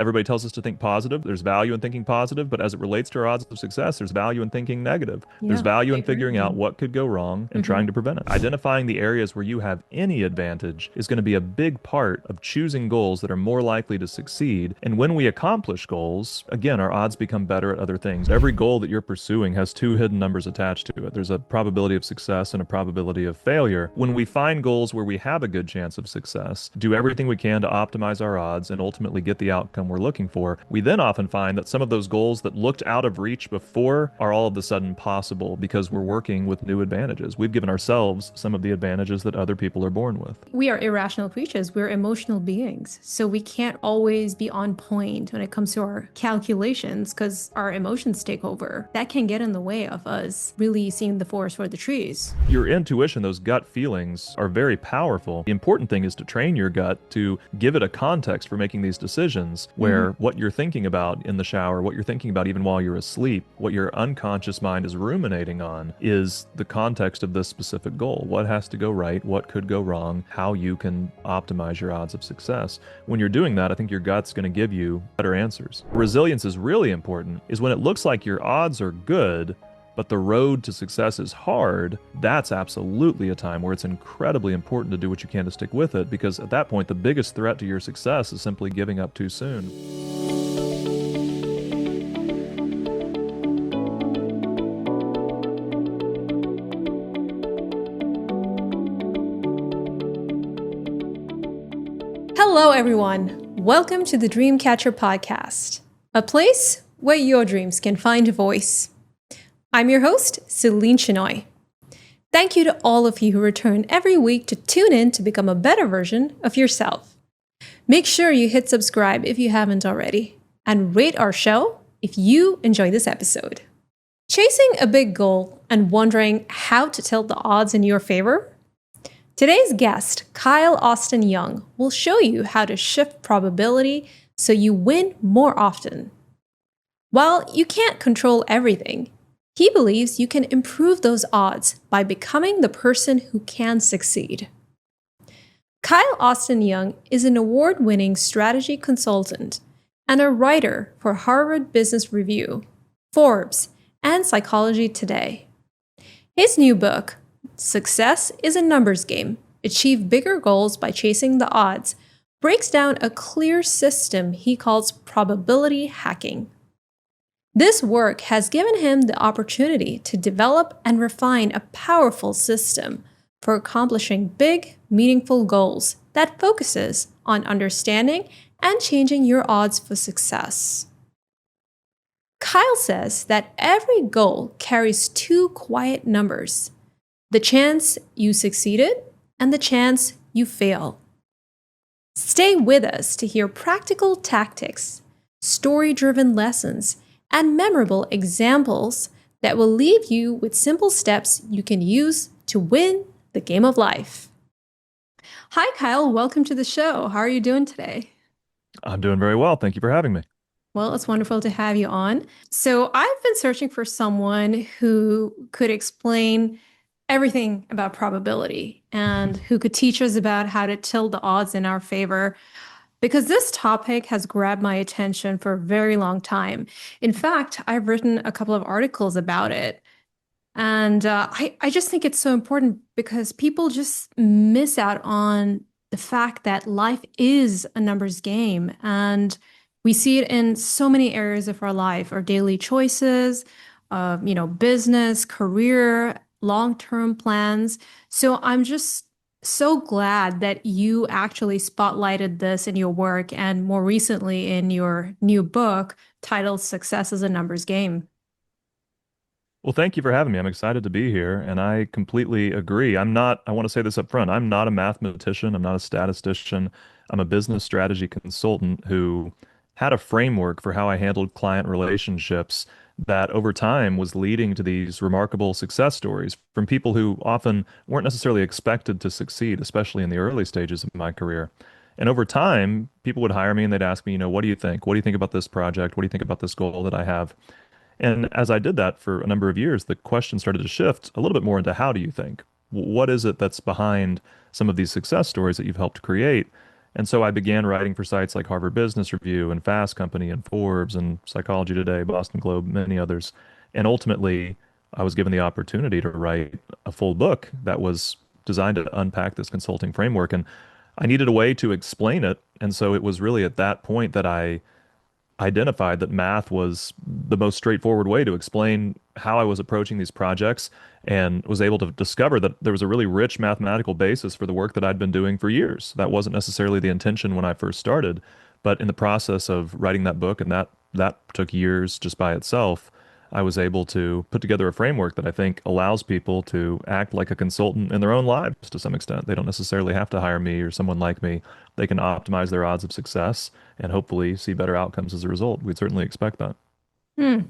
Everybody tells us to think positive. There's value in thinking positive, but as it relates to our odds of success, there's value in thinking negative. There's Yeah, value I in agree. figuring out what could go wrong and Hmm. trying to prevent it. Identifying the areas where you have any advantage is going to be a big part of choosing goals that are more likely to succeed. And when we accomplish goals, again, our odds become better at other things. Every goal that you're pursuing has two hidden numbers attached to it. There's a probability of success and a probability of failure. When we find goals where we have a good chance of success, do everything we can to optimize our odds and ultimately get the outcome we're looking for, we then often find that some of those goals that looked out of reach before are all of a sudden possible because we're working with new advantages. We've given ourselves some of the advantages that other people are born with. We are irrational creatures. We're emotional beings. So we can't always be on point when it comes to our calculations because our emotions take over. That can get in the way of us really seeing the forest for the trees. Your intuition, those gut feelings, are very powerful. The important thing is to train your gut to give it a context for making these decisions where what you're thinking about in the shower, what you're thinking about even while you're asleep, what your unconscious mind is ruminating on is the context of this specific goal. What has to go right? What could go wrong? How you can optimize your odds of success. When you're doing that, I think your gut's going to give you better answers. Resilience is really important, is when it looks like your odds are good, but the road to success is hard. That's absolutely a time where it's incredibly important to do what you can to stick with it, because at that point, the biggest threat to your success is simply giving up too soon. Hello, everyone. Welcome to the Dreamcatcher podcast, a place where your dreams can find a voice. I'm your host, Celine Chenoy. Thank you to all of you who return every week to tune in to become a better version of yourself. Make sure you hit subscribe if you haven't already, and rate our show if you enjoy this episode. Chasing a big goal and wondering how to tilt the odds in your favor? Today's guest, Kyle Austin Young, will show you how to shift probability so you win more often. While you can't control everything, he believes you can improve those odds by becoming the person who can succeed. Kyle Austin Young is an award-winning strategy consultant and a writer for Harvard Business Review, Forbes, and Psychology Today. His new book, Success is a Numbers Game, Achieve Bigger Goals by Chasing the Odds, breaks down a clear system he calls probability hacking. This work has given him the opportunity to develop and refine a powerful system for accomplishing big, meaningful goals that focuses on understanding and changing your odds for success. Kyle says that every goal carries two quiet numbers: the chance you succeeded and the chance you fail. Stay with us to hear practical tactics, story-driven lessons, and memorable examples that will leave you with simple steps you can use to win the game of life. Hi, Kyle. Welcome to the show. How are you doing today? I'm doing very well. Thank you for having me. Well, it's wonderful to have you on. So, I've been searching for someone who could explain everything about probability and who could teach us about how to tilt the odds in our favor, because this topic has grabbed my attention for a very long time. In fact, I've written a couple of articles about it. And I just think it's so important because people just miss out on the fact that life is a numbers game. And we see it in so many areas of our life, our daily choices, business, career, long-term plans. So I'm just so glad that you actually spotlighted this in your work and more recently in your new book titled Success is a Numbers Game. Well, thank you for having me. I'm excited to be here, and I completely agree. I want to say this up front, I'm not a mathematician, I'm not a statistician. I'm a business strategy consultant who had a framework for how I handled client relationships that over time was leading to these remarkable success stories from people who often weren't necessarily expected to succeed, especially in the early stages of my career. And over time, people would hire me and they'd ask me, what do you think? What do you think about this project? What do you think about this goal that I have? And as I did that for a number of years, the question started to shift a little bit more into how do you think? What is it that's behind some of these success stories that you've helped create? And so I began writing for sites like Harvard Business Review and Fast Company and Forbes and Psychology Today, Boston Globe, many others. And ultimately, I was given the opportunity to write a full book that was designed to unpack this consulting framework. And I needed a way to explain it. And so it was really at that point that I identified that math was the most straightforward way to explain how I was approaching these projects and was able to discover that there was a really rich mathematical basis for the work that I'd been doing for years. That wasn't necessarily the intention when I first started, but in the process of writing that book, and that took years just by itself, I was able to put together a framework that I think allows people to act like a consultant in their own lives to some extent. They don't necessarily have to hire me or someone like me. They can optimize their odds of success and hopefully see better outcomes as a result. We'd certainly expect that. Hmm.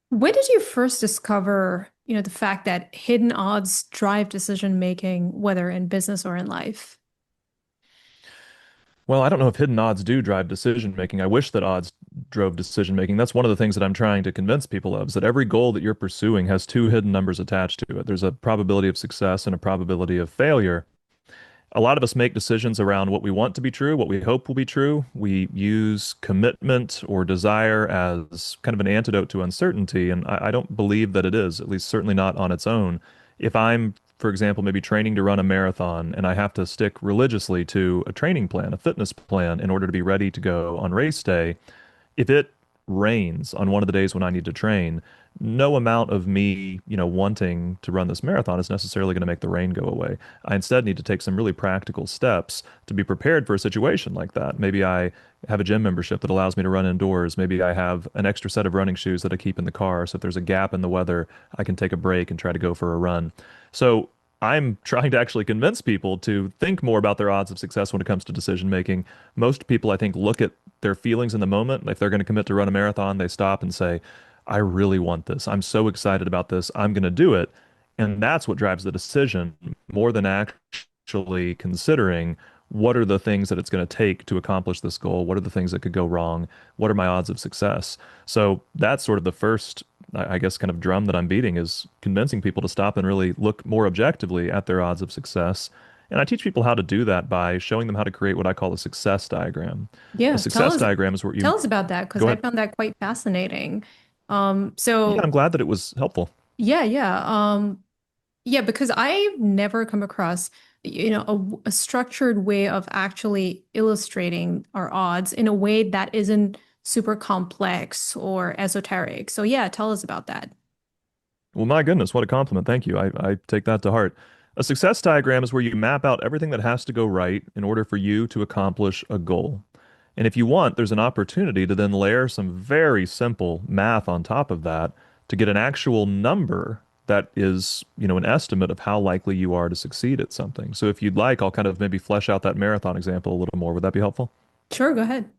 When did you first discover, the fact that hidden odds drive decision making, whether in business or in life? Well, I don't know if hidden odds do drive decision making. I wish that odds drove decision making. That's one of the things that I'm trying to convince people of, is that every goal that you're pursuing has two hidden numbers attached to it. There's a probability of success and a probability of failure. A lot of us make decisions around what we want to be true, what we hope will be true. We use commitment or desire as kind of an antidote to uncertainty, and I don't believe that it is, at least certainly not on its own. If I'm, for example, maybe training to run a marathon and I have to stick religiously to a training plan, a fitness plan, in order to be ready to go on race day, if it rains on one of the days when I need to train, no amount of me, wanting to run this marathon is necessarily going to make the rain go away. I instead need to take some really practical steps to be prepared for a situation like that. Maybe I have a gym membership that allows me to run indoors. Maybe I have an extra set of running shoes that I keep in the car. So if there's a gap in the weather, I can take a break and try to go for a run. So I'm trying to actually convince people to think more about their odds of success when it comes to decision making. Most people, I think, look at their feelings in the moment. If they're going to commit to run a marathon, they stop and say, I really want this. I'm so excited about this. I'm going to do it. And that's what drives the decision more than actually considering what are the things that it's going to take to accomplish this goal? What are the things that could go wrong? What are my odds of success? So that's sort of the first, I guess, kind of drum that I'm beating, is convincing people to stop and really look more objectively at their odds of success. And I teach people how to do that by showing them how to create what I call a success diagram. A Yeah, success diagram is where you tell us about that because go I ahead. found that quite fascinating. Yeah, So I'm glad that it was helpful. yeah, yeah. Yeah, because I've never come across, a structured way of actually illustrating our odds in a way that isn't super complex or esoteric. So yeah, tell us about that. Well, my goodness, what a compliment. Thank you. I take that to heart. A success diagram is where you map out everything that has to go right in order for you to accomplish a goal. And if you want, there's an opportunity to then layer some very simple math on top of that to get an actual number that is, an estimate of how likely you are to succeed at something. So if you'd like, I'll kind of maybe flesh out that marathon example a little more. Would that be helpful? Sure, go ahead.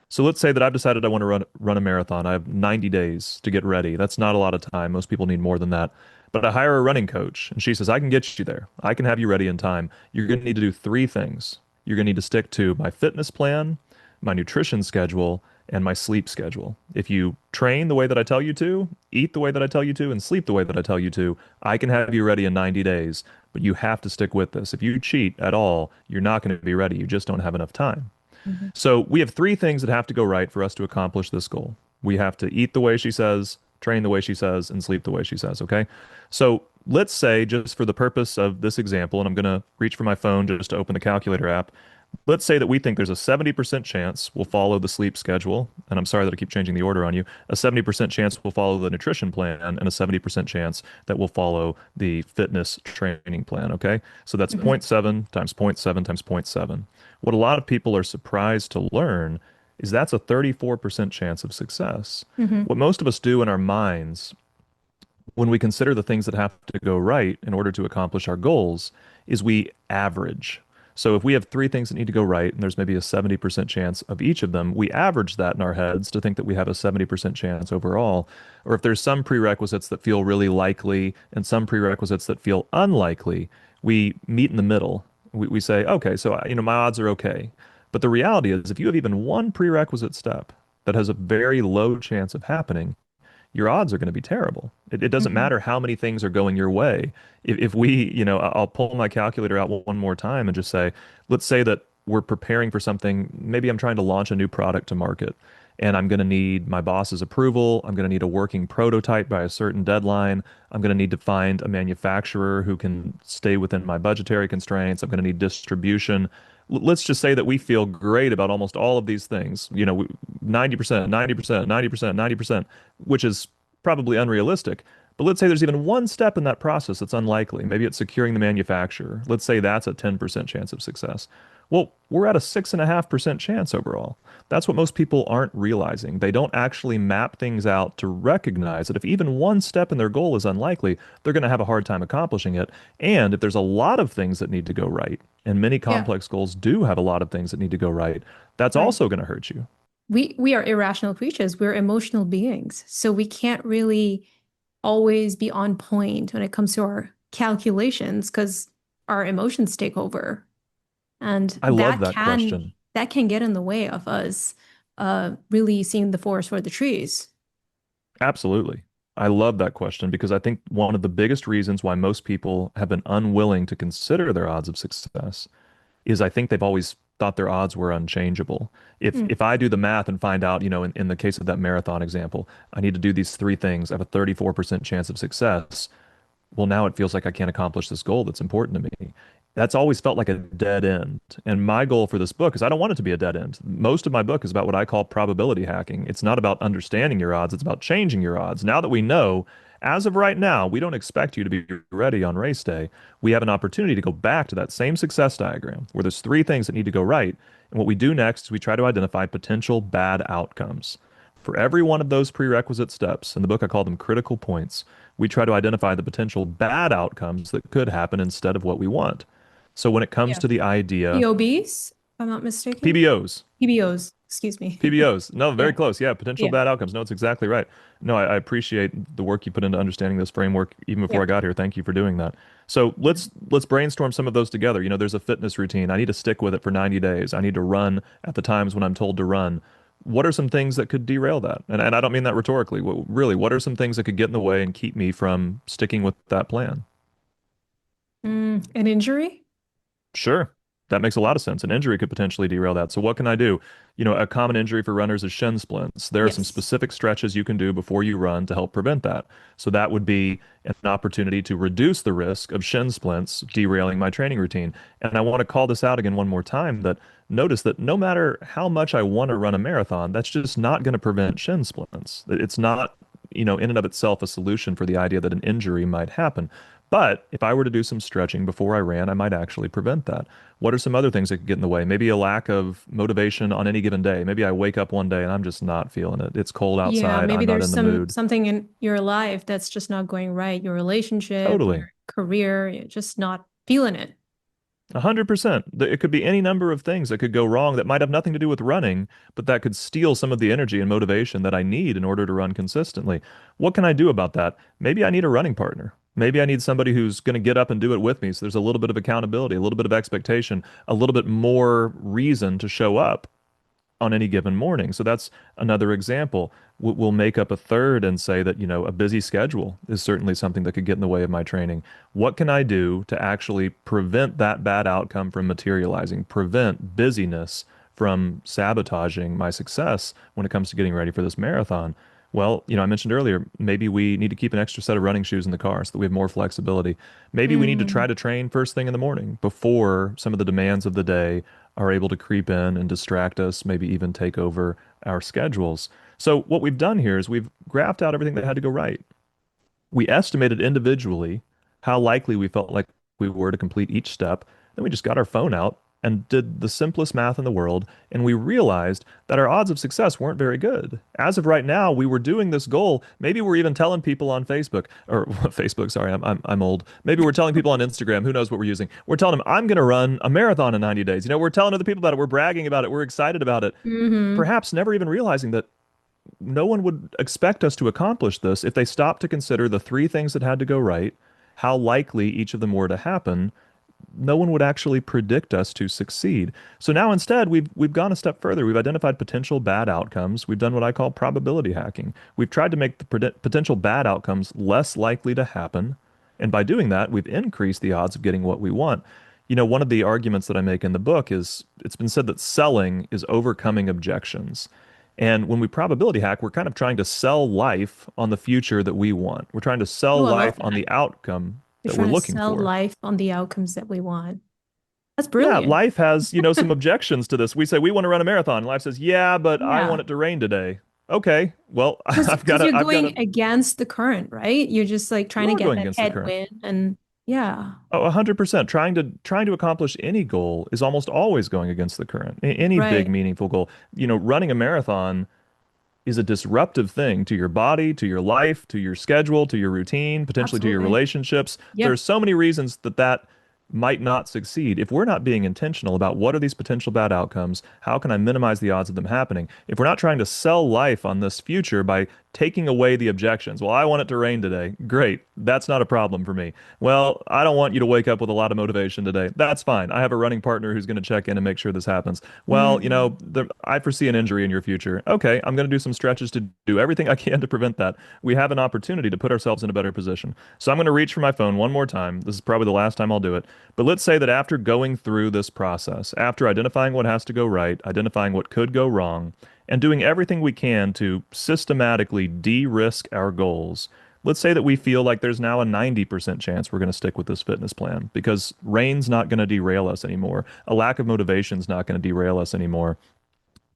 So let's say that I've decided I want to run a marathon. I have 90 days to get ready. That's not a lot of time. Most people need more than that. But I hire a running coach and she says, I can get you there. I can have you ready in time. You're going to need to do three things. You're going to need to stick to my fitness plan, my nutrition schedule, and my sleep schedule. If you train the way that I tell you to, eat the way that I tell you to, and sleep the way that I tell you to, I can have you ready in 90 days. But you have to stick with this. If you cheat at all, you're not going to be ready. You just don't have enough time. Mhm. So we have three things that have to go right for us to accomplish this goal. We have to eat the way she says, train the way she says, and sleep the way she says, okay? So let's say, just for the purpose of this example, and I'm going to reach for my phone just to open the calculator app. Let's say that we think there's a 70% chance we'll follow the sleep schedule. And I'm sorry that I keep changing the order on you. A 70% chance we'll follow the nutrition plan and a 70% chance that we'll follow the fitness training plan. Okay. So that's zero Mhm. point 0.7 times zero point 0.7 times zero point 0.7. What a lot of people are surprised to learn is that's a 34% chance of success. Mhm. What most of us do in our minds when we consider the things that have to go right in order to accomplish our goals is we average. So if we have three things that need to go right, and there's maybe a 70% chance of each of them, we average that in our heads to think that we have a 70% chance overall. Or if there's some prerequisites that feel really likely and some prerequisites that feel unlikely, we meet in the middle. We say, okay, so my odds are okay. But the reality is, if you have even one prerequisite step that has a very low chance of happening, your odds are going to be terrible. It doesn't Mhm. matter how many things are going your way. If we, I'll pull my calculator out one more time and just say, let's say that we're preparing for something. Maybe I'm trying to launch a new product to market, and I'm going to need my boss's approval. I'm going to need a working prototype by a certain deadline. I'm going to need to find a manufacturer who can stay within my budgetary constraints. I'm going to need distribution. Let's just say that we feel great about almost all of these things, 90%, 90%, 90%, 90%, which is probably unrealistic. But let's say there's even one step in that process that's unlikely. Maybe it's securing the manufacturer. Let's say that's a 10% chance of success. Well, we're at a 6.5% chance overall. That's what most people aren't realizing. They don't actually map things out to recognize that if even one step in their goal is unlikely, they're going to have a hard time accomplishing it. And if there's a lot of things that need to go right, and many Yeah, complex goals do have a lot of things that need to go right, that's right. also going to hurt you. We are irrational creatures. We're emotional beings. So we can't really always be on point when it comes to our calculations because our emotions take over. And I love that question. that can get in the way of us really seeing the forest for the trees. Absolutely. I love that question because I think one of the biggest reasons why most people have been unwilling to consider their odds of success is I think they've always thought their odds were unchangeable. If Mm. if I do the math and find out, in the case of that marathon example, I need to do these three things, I have a 34% chance of success. Well, now it feels like I can't accomplish this goal that's important to me. That's always felt like a dead end. And my goal for this book is I don't want it to be a dead end. Most of my book is about what I call probability hacking. It's not about understanding your odds, it's about changing your odds. Now that we know, as of right now, we don't expect you to be ready on race day. We have an opportunity to go back to that same success diagram where there's three things that need to go right. And what we do next is we try to identify potential bad outcomes. For every one of those prerequisite steps, in the book I call them critical points, we try to identify the potential bad outcomes that could happen instead of what we want. So when it comes Yeah. to the idea, POBs, if I'm not mistaken. PBOs, PBOs, excuse me. PBOs, no, very Yeah. close. Yeah, potential Yeah. bad outcomes. No, it's exactly right. No, I appreciate the work you put into understanding this framework even before Yeah. I got here. Thank you for doing that. So let's brainstorm some of those together. There's a fitness routine. I need to stick with it for 90 days. I need to run at the times when I'm told to run. What are some things that could derail that? And I don't mean that rhetorically. Really, what are some things that could get in the way and keep me from sticking with that plan? An injury? Sure. That makes a lot of sense. An injury could potentially derail that. So what can I do? A common injury for runners is shin splints. There are some Yes. specific stretches you can do before you run to help prevent that. So that would be an opportunity to reduce the risk of shin splints derailing my training routine. And I want to call this out again one more time that notice that no matter how much I want to run a marathon, that's just not going to prevent shin splints. It's not, in and of itself a solution for the idea that an injury might happen. But if I were to do some stretching before I ran, I might actually prevent that. What are some other things that could get in the way? Maybe a lack of motivation on any given day. Maybe I wake up one day and I'm just not feeling it. It's cold Yeah, outside. maybe I'm not there's in the mood. something in your life that's just not going right. Your relationship, Totally. your career, you're just not feeling it. 100%. It could be any number of things that could go wrong that might have nothing to do with running, but that could steal some of the energy and motivation that I need in order to run consistently. What can I do about that? Maybe I need a running partner. Maybe I need somebody who's going to get up and do it with me. So there's a little bit of accountability, a little bit of expectation, a little bit more reason to show up on any given morning. So that's another example. We'll make up a third and say that, a busy schedule is certainly something that could get in the way of my training. What can I do to actually prevent that bad outcome from materializing, prevent busyness from sabotaging my success when it comes to getting ready for this marathon? Well, I mentioned earlier, maybe we need to keep an extra set of running shoes in the car so that we have more flexibility. Maybe we need to try Mm. to train first thing in the morning before some of the demands of the day are able to creep in and distract us, maybe even take over our schedules. So, what we've done here is we've graphed out everything that had to go right. We estimated individually how likely we felt like we were to complete each step. Then we just got our phone out and did the simplest math in the world, and we realized that our odds of success weren't very good. As of right now, we were doing this goal. Maybe we're even telling people on Facebook or Facebook. Sorry, I'm old. Maybe we're telling people on Instagram. Who knows what we're using? We're telling them I'm going to run a marathon in 90 days. We're telling other people about it. We're bragging about it. We're excited about it. Hmm. Perhaps never even realizing that no one would expect us to accomplish this if they stopped to consider the three things that had to go right, how likely each of them were to happen. No one would actually predict us to succeed. So now instead, we've gone a step further. We've identified potential bad outcomes. We've done what I call probability hacking. We've tried to make the potential bad outcomes less likely to happen. And by doing that, we've increased the odds of getting what we want. One of the arguments that I make in the book is it's been said that selling is overcoming objections. And when we probability hack, we're kind of trying to sell life on the future that we want. We're trying to sell Oh, I love life on that. the outcome You're that we're trying to looking sell for. life on the outcomes that we want. That's Yeah, brilliant. life has, some objections to this. We say we want to run a marathon. Life says, "Yeah, but I Yeah. want it to rain today." Okay, well, I've got Because to you're I've got going to against the current, right? You're just like trying You to are get going that against the current. headwind and yeah. Oh, 100%. Trying to accomplish any goal is almost always going against the current. Any big Right. meaningful goal. Running a marathon is a disruptive thing to your body, to your life, to your schedule, to your routine, potentially to your Absolutely. relationships. There are Yep. so many reasons that might not succeed if we're not being intentional about what are these potential bad outcomes, how can I minimize the odds of them happening? If we're not trying to sell life on this future by taking away the objections. Well, I want it to rain today. Great. That's not a problem for me. Well, I don't want you to wake up with a lot of motivation today. That's fine. I have a running partner who's going to check in and make sure this happens. Well, Mm. I foresee an injury in your future. Okay, I'm going to do some stretches to do everything I can to prevent that. We have an opportunity to put ourselves in a better position. So I'm going to reach for my phone one more time. This is probably the last time I'll do it. But let's say that after going through this process, after identifying what has to go right, identifying what could go wrong, and doing everything we can to systematically de-risk our goals. Let's say that we feel like there's now a 90% chance we're going to stick with this fitness plan because rain's not going to derail us anymore. A lack of motivation is not going to derail us anymore.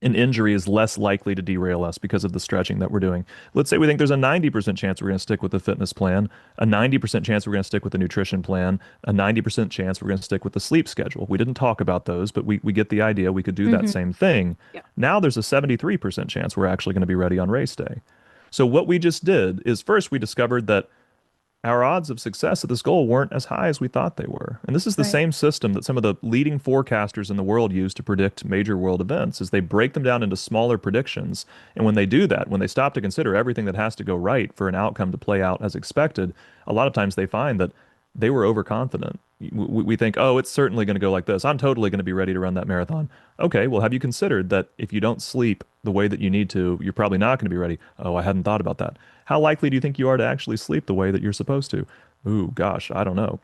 An injury is less likely to derail us because of the stretching that we're doing. Let's say we think there's a 90% chance we're going to stick with the fitness plan, a 90% chance we're going to stick with the nutrition plan, a 90% chance we're going to stick with the sleep schedule. We didn't talk about those, but we get the idea we could do that Hmm. same thing. Yeah. Now there's a 73% chance we're actually going to be ready on race day. So what we just did is first we discovered that our odds of success at this goal weren't as high as we thought they were. And this is the Right. same system that some of the leading forecasters in the world use to predict major world events is they break them down into smaller predictions. And when they do that, when they stop to consider everything that has to go right for an outcome to play out as expected, a lot of times they find that they were overconfident. We think, oh, it's certainly going to go like this. I'm totally going to be ready to run that marathon. Okay, well, have you considered that if you don't sleep the way that you need to, you're probably not going to be ready? Oh, I hadn't thought about that. How likely do you think you are to actually sleep the way that you're supposed to? Ooh, gosh, I don't know.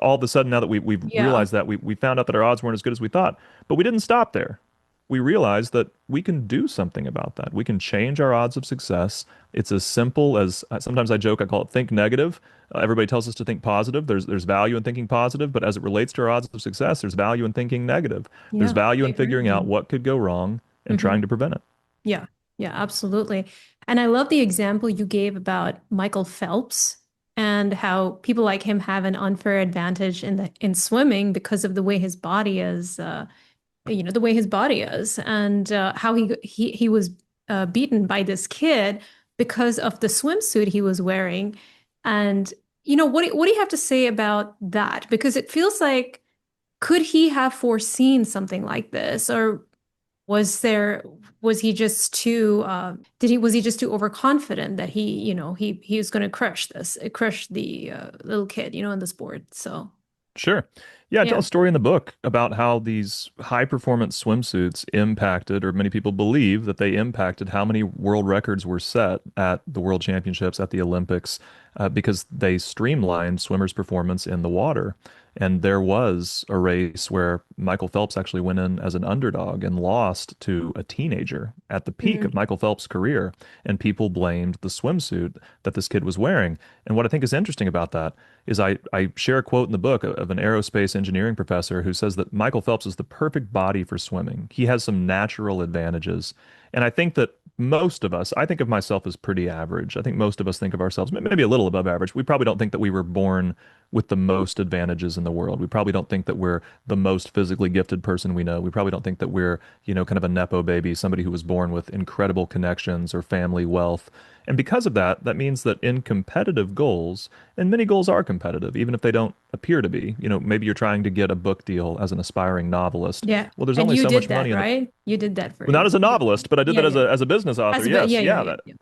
All of a sudden, now that we've Yeah. realized that, we found out that our odds weren't as good as we thought. But we didn't stop there. We realized that we can do something about that. We can change our odds of success. It's as simple as sometimes I joke, I call it think negative. Everybody tells us to think positive. There's value in thinking positive, but as it relates to our odds of success, there's value in thinking negative. There's Yeah. value I in figuring out agree. what could go wrong and Hmm. trying to prevent it. Yeah. Yeah, absolutely. And I love the example you gave about Michael Phelps and how people like him have an unfair advantage in swimming because of the way his body is, the way his body is, and how he was beaten by this kid because of the swimsuit he was wearing. And what do you have to say about that? Because it feels like could he have foreseen something like this, or was there was he just too did he was he just too overconfident that he was going to crush the little kid in the sport? So Sure. Yeah, I tell a yeah. story in the book about how these high performance swimsuits impacted, or many people believe that they impacted how many world records were set at the World Championships, at the Olympics, because they streamlined swimmers' performance in the water. And there was a race where Michael Phelps actually went in as an underdog and lost to a teenager at the peak of Mm. Michael Phelps' career. And people blamed the swimsuit that this kid was wearing. And what I think is interesting about that is I share a quote in the book of an aerospace engineering professor who says that Michael Phelps is the perfect body for swimming. He has some natural advantages. And I think that most of us, I think of myself as pretty average. I think most of us think of ourselves maybe a little above average. We probably don't think that we were born with the most advantages in the world. We probably don't think that we're the most physically gifted person we know. We probably don't think that we're, kind of a nepo baby, somebody who was born with incredible connections or family wealth. And because of that, that means that in competitive goals, and many goals are competitive, even if they don't appear to be, maybe you're trying to get a book deal as an aspiring novelist. Yeah. Well, there's And only you so did much that, money in the, right? You did that for well, not your as a novelist, but I did yeah, that as yeah. a business author. Yeah, Yes, yeah, yeah, yeah, that. yeah.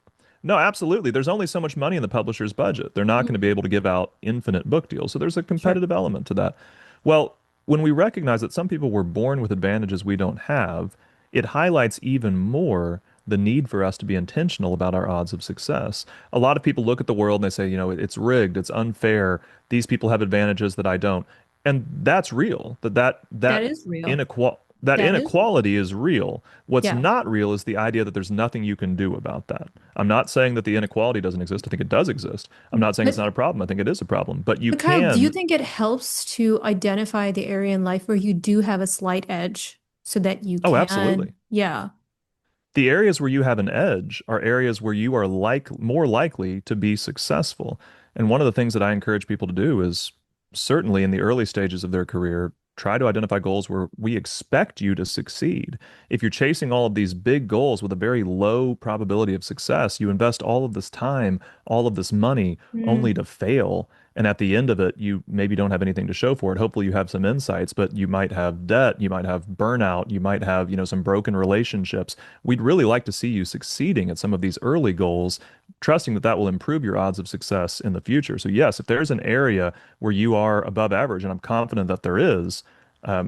No, absolutely. There's only so much money in the publisher's budget. They're not going to be Mhm. able to give out infinite book deals. So there's a Sure. competitive element to that. Well, when we recognize that some people were born with advantages we don't have, it highlights even more the need for us to be intentional about our odds of success. A lot of people look at the world and they say, it's rigged, it's unfair. These people have advantages that I don't. And that's real. That is real. That That is real. inequality is real. What's Yeah. not real is the idea that there's nothing you can do about that. I'm not saying that the inequality doesn't exist. I think it does exist. I'm not saying it's But not a problem. I think it is a problem. But you Kyle, do you can. think it helps to identify the area in life where you do have a slight edge so that you Oh, can, absolutely. yeah. The areas where you have an edge are areas where you are more likely to be successful. And one of the things that I encourage people to do is certainly in the early stages of their career, try to identify goals where we expect you to succeed. If you're chasing all of these big goals with a very low probability of success, you invest all of this time, all of this money only Mm, to fail. And at the end of it, you maybe don't have anything to show for it. Hopefully you have some insights, but you might have debt, you might have burnout, you might have, some broken relationships. We'd really like to see you succeeding at some of these early goals, trusting that that will improve your odds of success in the future. So yes, if there's an area where you are above average, and I'm confident that there is,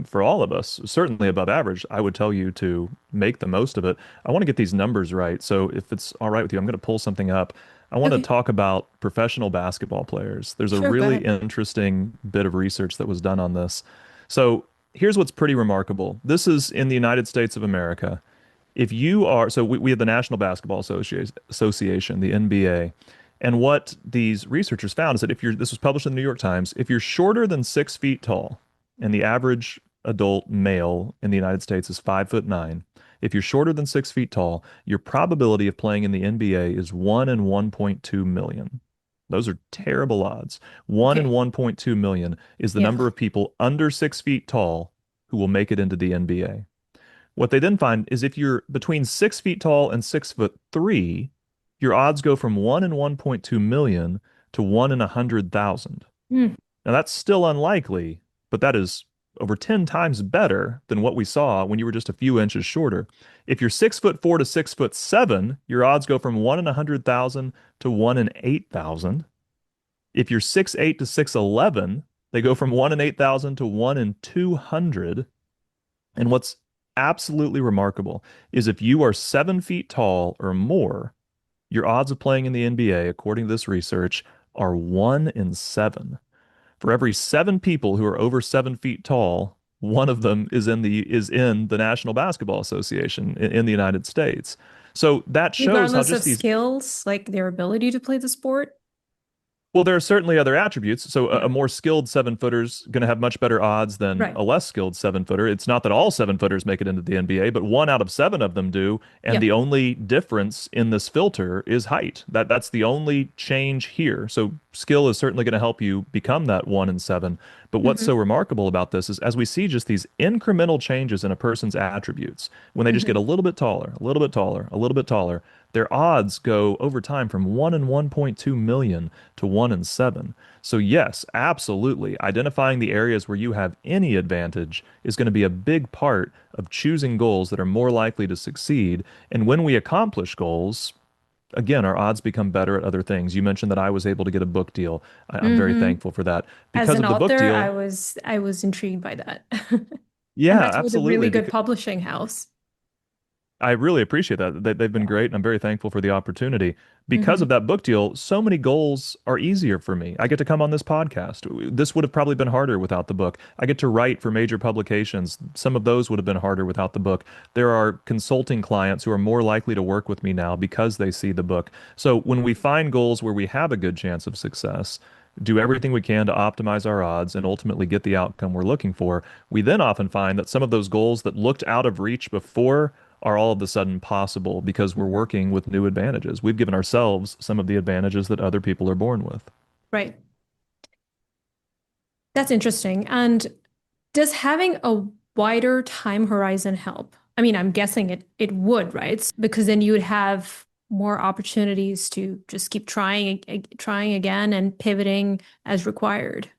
for all of us, certainly above average, I would tell you to make the most of it. I want to get these numbers right. So if it's all right with you, I'm going to pull something up. I want to okay. talk about professional basketball players. There's a Sure, go really ahead. interesting bit of research that was done on this. So here's what's pretty remarkable. This is in the United States of America. If you are, so we have the National Basketball Association, the NBA, and what these researchers found is that if you're, this was published in the New York Times, if you're shorter than 6 feet tall, and the average adult male in the United States is 5'9", if you're shorter than 6 feet tall, your probability of playing in the NBA is 1 in 1.2 million. Those are terrible odds. 1 in Okay. 1.2 million is the Yeah. number of people under 6 feet tall who will make it into the NBA. What they then find is if you're between 6 feet tall and 6'3", your odds go from 1 in 1.2 million to 1 in 100,000. Mm, Now that's still unlikely, but that is over 10 times better than what we saw when you were just a few inches shorter. If you're 6'4" to 6'7", your odds go from 1 in 100,000 to 1 in 8,000. If you're 6'8" to 6'11", they go from 1 in 8,000 to 1 in 200. And what's absolutely remarkable is if you are 7 feet tall or more, your odds of playing in the NBA, according to this research, are 1 in 7. For every 7 people who are over 7 feet tall, one of them is in the National Basketball Association in the United States. So that shows how regardless just of these skills, like their ability to play the sport. well, there are certainly other attributes. So a Yeah. more skilled 7 footer's going to have much better odds than Right. a less skilled 7 footer. It's not that all 7 footers make it into the NBA, but 1 out of 7 of them do. And the Yep. only difference in this filter is height. That's the only change here. So skill is certainly going to help you become that 1 in 7. But what's so Hmm. remarkable about this is as we see just these incremental changes in a person's attributes, when they just get Hmm. a little bit taller, a little bit taller, a little bit taller, their odds go over time from 1 in 1.2 million to 1 in 7. So, yes, absolutely. Identifying the areas where you have any advantage is going to be a big part of choosing goals that are more likely to succeed. And when we accomplish goals, again, our odds become better at other things. You mentioned that I was able to get a book deal. I'm very Hmm. thankful for that. As Because an of the book author, I deal, was I was intrigued by that. And yeah, that's with a really absolutely. good Because publishing house. I really appreciate that. They've been Yeah. great, and I'm very thankful for the opportunity. Because Hmm. of that book deal, so many goals are easier for me. I get to come on this podcast. This would have probably been harder without the book. I get to write for major publications. Some of those would have been harder without the book. There are consulting clients who are more likely to work with me now because they see the book. So when we find goals where we have a good chance of success, do everything we can to optimize our odds and ultimately get the outcome we're looking for, we then often find that some of those goals that looked out of reach before are all of a sudden possible because we're working with new advantages. We've given ourselves some of the advantages that other people are born with. Right. That's interesting. And does having a wider time horizon help? I mean, I'm guessing it would, right? Because then you would have more opportunities to just keep trying again and pivoting as required.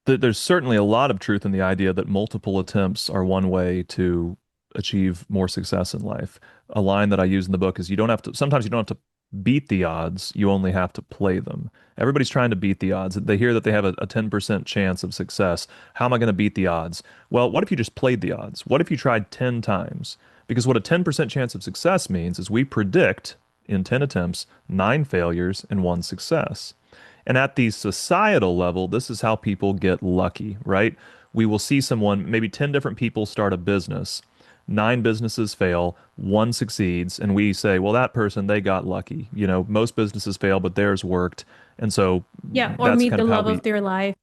There's certainly a lot of truth in the idea that multiple attempts are one way to achieve more success in life. A line that I use in the book is sometimes you don't have to beat the odds, you only have to play them. Everybody's trying to beat the odds. They hear that they have a 10% chance of success. How am I going to beat the odds? Well, what if you just played the odds? What if you tried 10 times? Because what a 10% chance of success means is we predict in 10 attempts, 9 failures and 1 success. And at the societal level, this is how people get lucky, right? We will see someone, maybe 10 different people start a business. 9 businesses fail, one succeeds, and we say, well, that person, they got lucky. Most businesses fail, but theirs worked. And so Yeah, or that's meet kind the of how love we. of their life.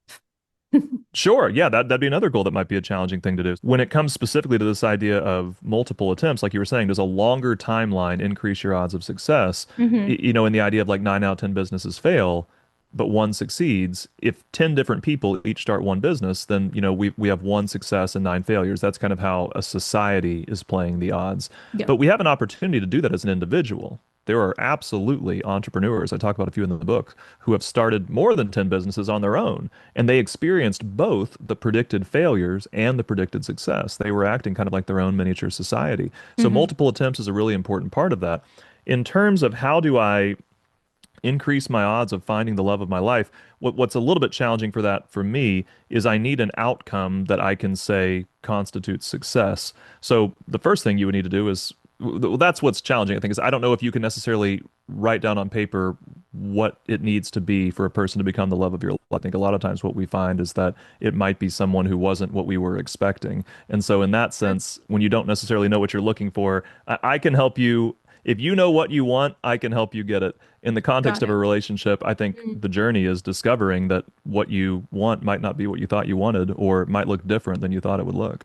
Sure, yeah, that'd be another goal that might be a challenging thing to do. When it comes specifically to this idea of multiple attempts, like you were saying, does a longer timeline increase your odds of success? Hmm. In the idea of like 9 out of 10 businesses fail, but one succeeds. If 10 different people each start one business, then we have one success and 9 failures. That's kind of how a society is playing the odds. Yeah. But we have an opportunity to do that as an individual. There are absolutely entrepreneurs, I talk about a few in the book, who have started more than 10 businesses on their own, and they experienced both the predicted failures and the predicted success. They were acting kind of like their own miniature society. So Hmm. multiple attempts is a really important part of that. In terms of how do I increase my odds of finding the love of my life, what's a little bit challenging for that for me is I need an outcome that I can say constitutes success. So the first thing you would need to do is, well, that's what's challenging, I think, is I don't know if you can necessarily write down on paper what it needs to be for a person to become the love of your life. I think a lot of times what we find is that it might be someone who wasn't what we were expecting. And so in that sense, when you don't necessarily know what you're looking for, I can help you. If you know what you want, I can help you get it. In the context Got of a it. relationship, I think Mm. the journey is discovering that what you want might not be what you thought you wanted, or it might look different than you thought it would look.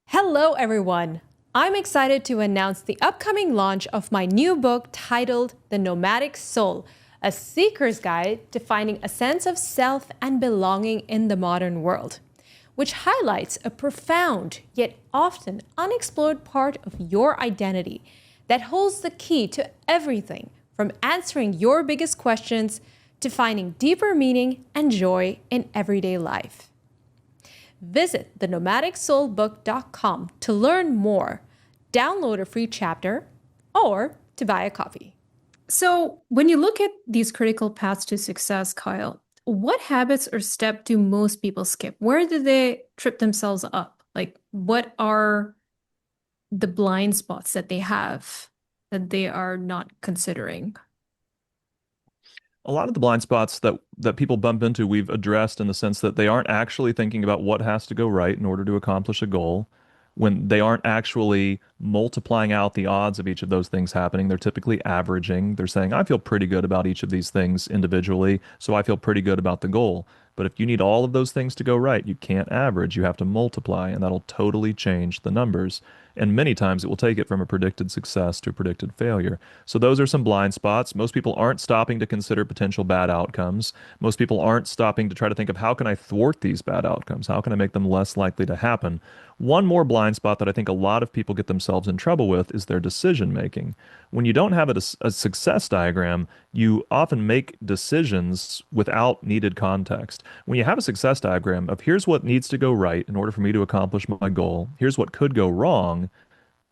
Hello, everyone. I'm excited to announce the upcoming launch of my new book titled The Nomadic Soul, a seeker's guide to finding a sense of self and belonging in the modern world, which highlights a profound yet often unexplored part of your identity that holds the key to everything from answering your biggest questions to finding deeper meaning and joy in everyday life. Visit thenomadicsoulbook.com to learn more, download a free chapter, or to buy a copy. So, when you look at these critical paths to success, Kyle, what habits or step do most people skip? Where do they trip themselves up? Like, what are the blind spots that they have that they are not considering? A lot of the blind spots that people bump into, we've addressed in the sense that they aren't actually thinking about what has to go right in order to accomplish a goal. When they aren't actually multiplying out the odds of each of those things happening, they're typically averaging. They're saying, I feel pretty good about each of these things individually, so I feel pretty good about the goal. But if you need all of those things to go right, you can't average. You have to multiply, and that'll totally change the numbers. And many times it will take it from a predicted success to a predicted failure. So those are some blind spots. Most people aren't stopping to consider potential bad outcomes. Most people aren't stopping to try to think of how can I thwart these bad outcomes? How can I make them less likely to happen? One more blind spot that I think a lot of people get themselves in trouble with is their decision making. When you don't have a success diagram, you often make decisions without needed context. When you have a success diagram of here's what needs to go right in order for me to accomplish my goal, here's what could go wrong,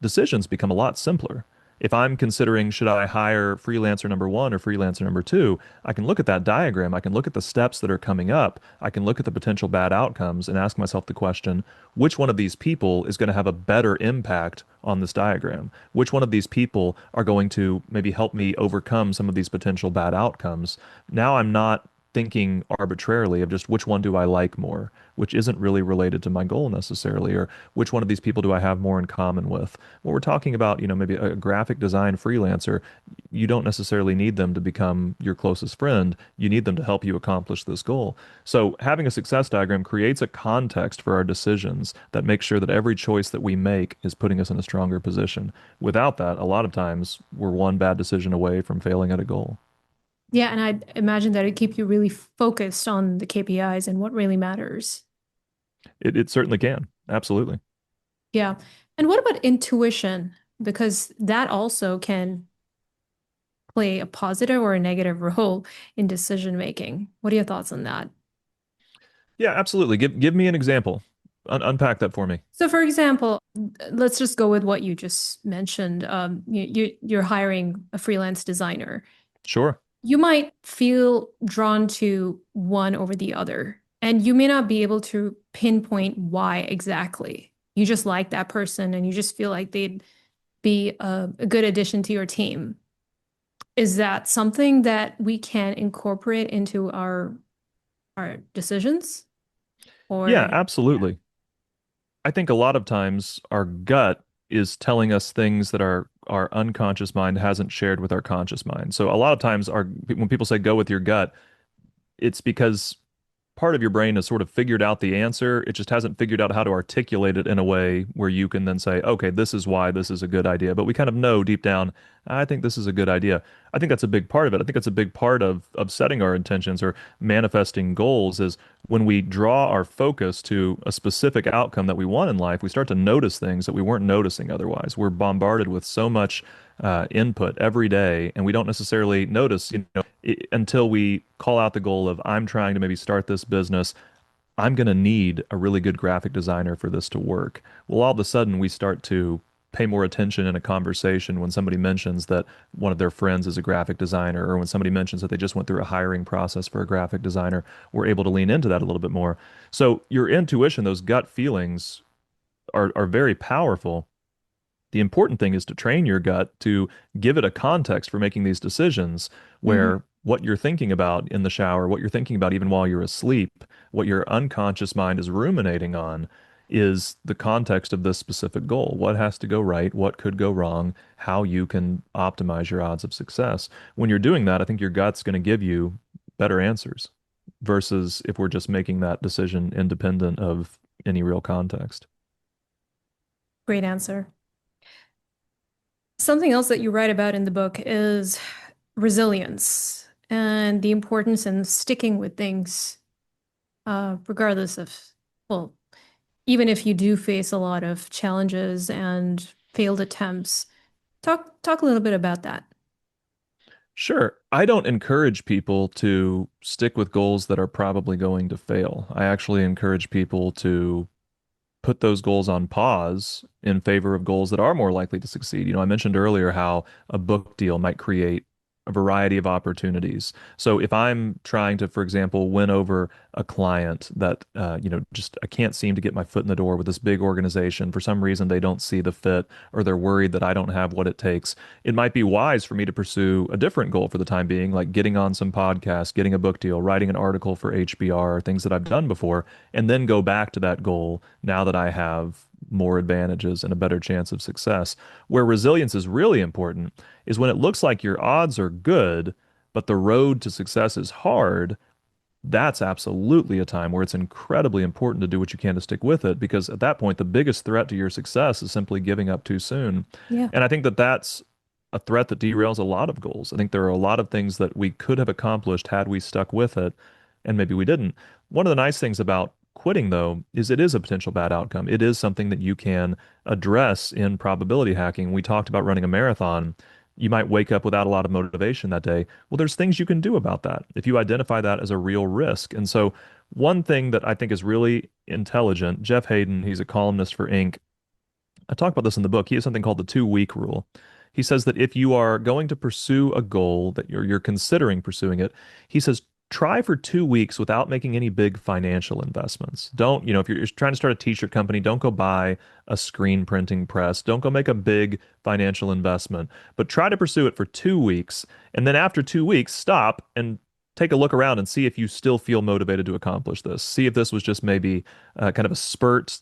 decisions become a lot simpler. If I'm considering should I hire freelancer number one or freelancer number two, I can look at that diagram. I can look at the steps that are coming up. I can look at the potential bad outcomes and ask myself the question, which one of these people is going to have a better impact on this diagram? Which one of these people are going to maybe help me overcome some of these potential bad outcomes? Now I'm not thinking arbitrarily of just which one do I like more, which isn't really related to my goal necessarily, or which one of these people do I have more in common with. When we're talking about, maybe a graphic design freelancer, you don't necessarily need them to become your closest friend. You need them to help you accomplish this goal. So having a success diagram creates a context for our decisions that makes sure that every choice that we make is putting us in a stronger position. Without that, a lot of times we're one bad decision away from failing at a goal. Yeah, and I imagine that it keep you really focused on the KPIs and what really matters. It certainly can. Absolutely. Yeah. And what about intuition? Because that also can play a positive or a negative role in decision making. What are your thoughts on that? Yeah, absolutely. Give me an example. Unpack that for me. So, for example, let's just go with what you just mentioned. You're hiring a freelance designer. Sure. You might feel drawn to one over the other, and you may not be able to pinpoint why exactly. You just like that person and you just feel like they'd be a good addition to your team. Is that something that we can incorporate into our decisions? Yeah, Or yeah. absolutely. I think a lot of times our gut is telling us things that our unconscious mind hasn't shared with our conscious mind. So a lot of times our when people say go with your gut, it's because part of your brain has sort of figured out the answer. It just hasn't figured out how to articulate it in a way where you can then say, okay, this is why this is a good idea. But we kind of know deep down, I think this is a good idea. I think that's a big part of it. I think that's a big part of setting our intentions or manifesting goals is when we draw our focus to a specific outcome that we want in life, we start to notice things that we weren't noticing otherwise. We're bombarded with so much input every day, and we don't necessarily notice, until we call out the goal of I'm trying to maybe start this business. I'm going to need a really good graphic designer for this to work. Well, all of a sudden, we start to pay more attention in a conversation when somebody mentions that one of their friends is a graphic designer, or when somebody mentions that they just went through a hiring process for a graphic designer. We're able to lean into that a little bit more. So, your intuition, those gut feelings, are very powerful. The important thing is to train your gut to give it a context for making these decisions Mhm. where what you're thinking about in the shower, what you're thinking about even while you're asleep, what your unconscious mind is ruminating on is the context of this specific goal. What has to go right? What could go wrong? How you can optimize your odds of success. When you're doing that, I think your gut's going to give you better answers versus if we're just making that decision independent of any real context. Great answer. Something else that you write about in the book is resilience and the importance in sticking with things, regardless of, well, even if you do face a lot of challenges and failed attempts. Talk a little bit about that. Sure. I don't encourage people to stick with goals that are probably going to fail. I actually encourage people to put those goals on pause in favor of goals that are more likely to succeed. I mentioned earlier how a book deal might create a variety of opportunities. So if I'm trying to, for example, win over a client that, just I can't seem to get my foot in the door with this big organization, for some reason they don't see the fit or they're worried that I don't have what it takes, it might be wise for me to pursue a different goal for the time being, like getting on some podcasts, getting a book deal, writing an article for HBR, things that I've done before, and then go back to that goal now that I have more advantages and a better chance of success. Where resilience is really important is when it looks like your odds are good, but the road to success is hard. That's absolutely a time where it's incredibly important to do what you can to stick with it because at that point, the biggest threat to your success is simply giving up too soon. Yeah. And I think that that's a threat that derails a lot of goals. I think there are a lot of things that we could have accomplished had we stuck with it, and maybe we didn't. One of the nice things about quitting, though, is it is a potential bad outcome. It is something that you can address in probability hacking. We talked about running a marathon. You might wake up without a lot of motivation that day. Well, there's things you can do about that if you identify that as a real risk. And so, one thing that I think is really intelligent, Jeff Hayden, he's a columnist for Inc. I talk about this in the book. He has something called the 2 week rule. He says that if you are going to pursue a goal that you're considering pursuing it, he says try for 2 weeks without making any big financial investments. Don't, if you're trying to start a t-shirt company, don't go buy a screen printing press. Don't go make a big financial investment, but try to pursue it for 2 weeks. And then after 2 weeks, stop and take a look around and see if you still feel motivated to accomplish this. See if this was just maybe kind of a spurt,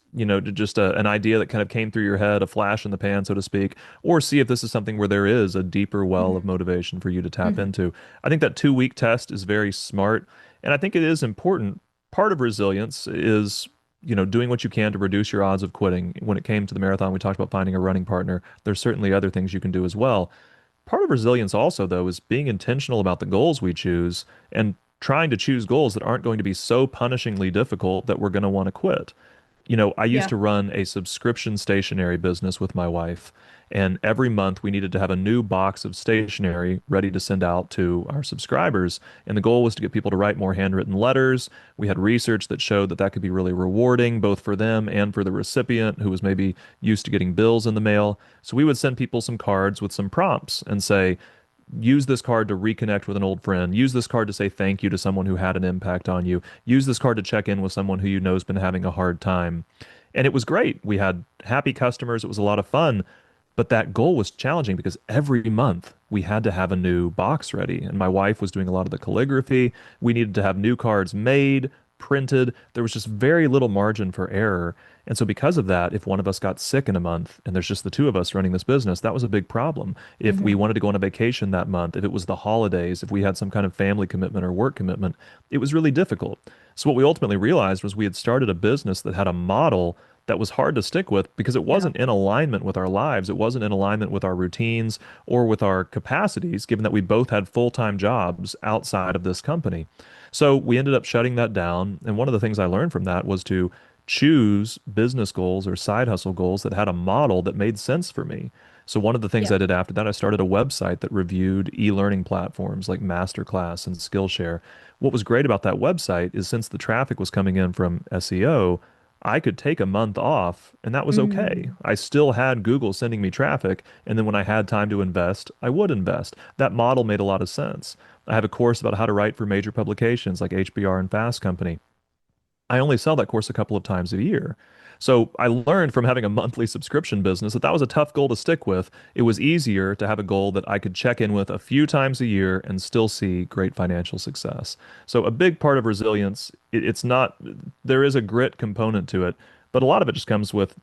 just an idea that kind of came through your head, a flash in the pan, so to speak, or see if this is something where there is a deeper well of Mhm. motivation for you to tap Mhm. into. I think that 2 week test is very smart, and I think it is important. Part of resilience is doing what you can to reduce your odds of quitting. When it came to the marathon, we talked about finding a running partner. There's certainly other things you can do as well. Part of resilience also, though, is being intentional about the goals we choose and trying to choose goals that aren't going to be so punishingly difficult that we're going to want to quit. I used Yeah. to run a subscription stationery business with my wife, and every month we needed to have a new box of stationery ready to send out to our subscribers. And the goal was to get people to write more handwritten letters. We had research that showed that that could be really rewarding, both for them and for the recipient who was maybe used to getting bills in the mail. So we would send people some cards with some prompts and say, use this card to reconnect with an old friend. Use this card to say thank you to someone who had an impact on you. Use this card to check in with someone who you know has been having a hard time. And it was great. We had happy customers. It was a lot of fun. But that goal was challenging because every month we had to have a new box ready. And my wife was doing a lot of the calligraphy. We needed to have new cards made, printed. There was just very little margin for error. And so, because of that, if one of us got sick in a month and there's just the two of us running this business, that was a big problem. If we Hmm. wanted to go on a vacation that month, if it was the holidays, if we had some kind of family commitment or work commitment, it was really difficult. So, what we ultimately realized was we had started a business that had a model that was hard to stick with because it Yeah. wasn't in alignment with our lives. It wasn't in alignment with our routines or with our capacities, given that we both had full-time jobs outside of this company. So we ended up shutting that down. And one of the things I learned from that was to choose business goals or side hustle goals that had a model that made sense for me. So one of the things Yeah. I did after that, I started a website that reviewed e-learning platforms like Masterclass and Skillshare. What was great about that website is since the traffic was coming in from SEO, I could take a month off and that was okay. Mm. I still had Google sending me traffic, and then when I had time to invest, I would invest. That model made a lot of sense. I have a course about how to write for major publications like HBR and Fast Company. I only sell that course a couple of times a year. So I learned from having a monthly subscription business that that was a tough goal to stick with. It was easier to have a goal that I could check in with a few times a year and still see great financial success. So a big part of resilience, it's not, there is a grit component to it, but a lot of it just comes with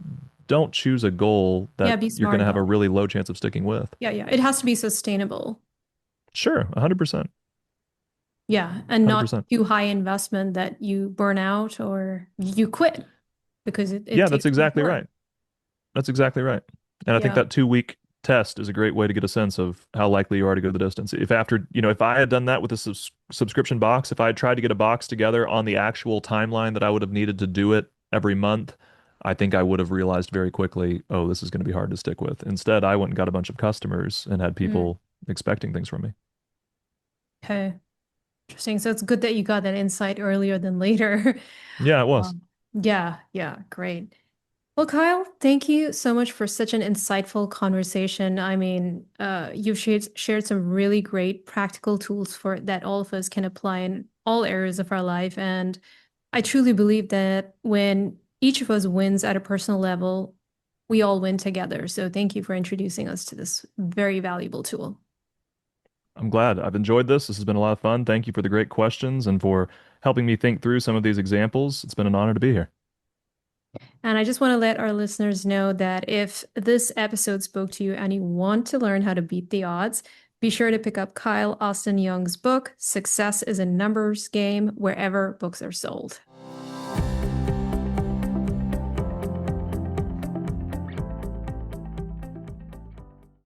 don't choose a goal Yeah, that be you're going smart to have a about it. really low chance of sticking with. Yeah, yeah. It has to be sustainable. Sure, 100%. Yeah, and not 100%. too high investment that you burn out or you quit because it Yeah, that's takes too much exactly work. right. That's exactly right. And I think Yeah. that 2 week test is a great way to get a sense of how likely you are to go the distance. If after, if I had done that with a subscription box, if I had tried to get a box together on the actual timeline that I would have needed to do it every month, I think I would have realized very quickly, oh, this is going to be hard to stick with. Instead, I went and got a bunch of customers and had Mm. people expecting things from me. Okay. Interesting. So it's good that you got that insight earlier than later. Yeah, it was. Yeah, yeah, great. Well, Kyle, thank you so much for such an insightful conversation. I mean, you've shared some really great practical tools for that all of us can apply in all areas of our life. And I truly believe that when each of us wins at a personal level, we all win together. So thank you for introducing us to this very valuable tool. I'm glad. I've enjoyed this. This has been a lot of fun. Thank you for the great questions and for helping me think through some of these examples. It's been an honor to be here. And I just want to let our listeners know that if this episode spoke to you and you want to learn how to beat the odds, be sure to pick up Kyle Austin Young's book, Success is a Numbers Game, wherever books are sold.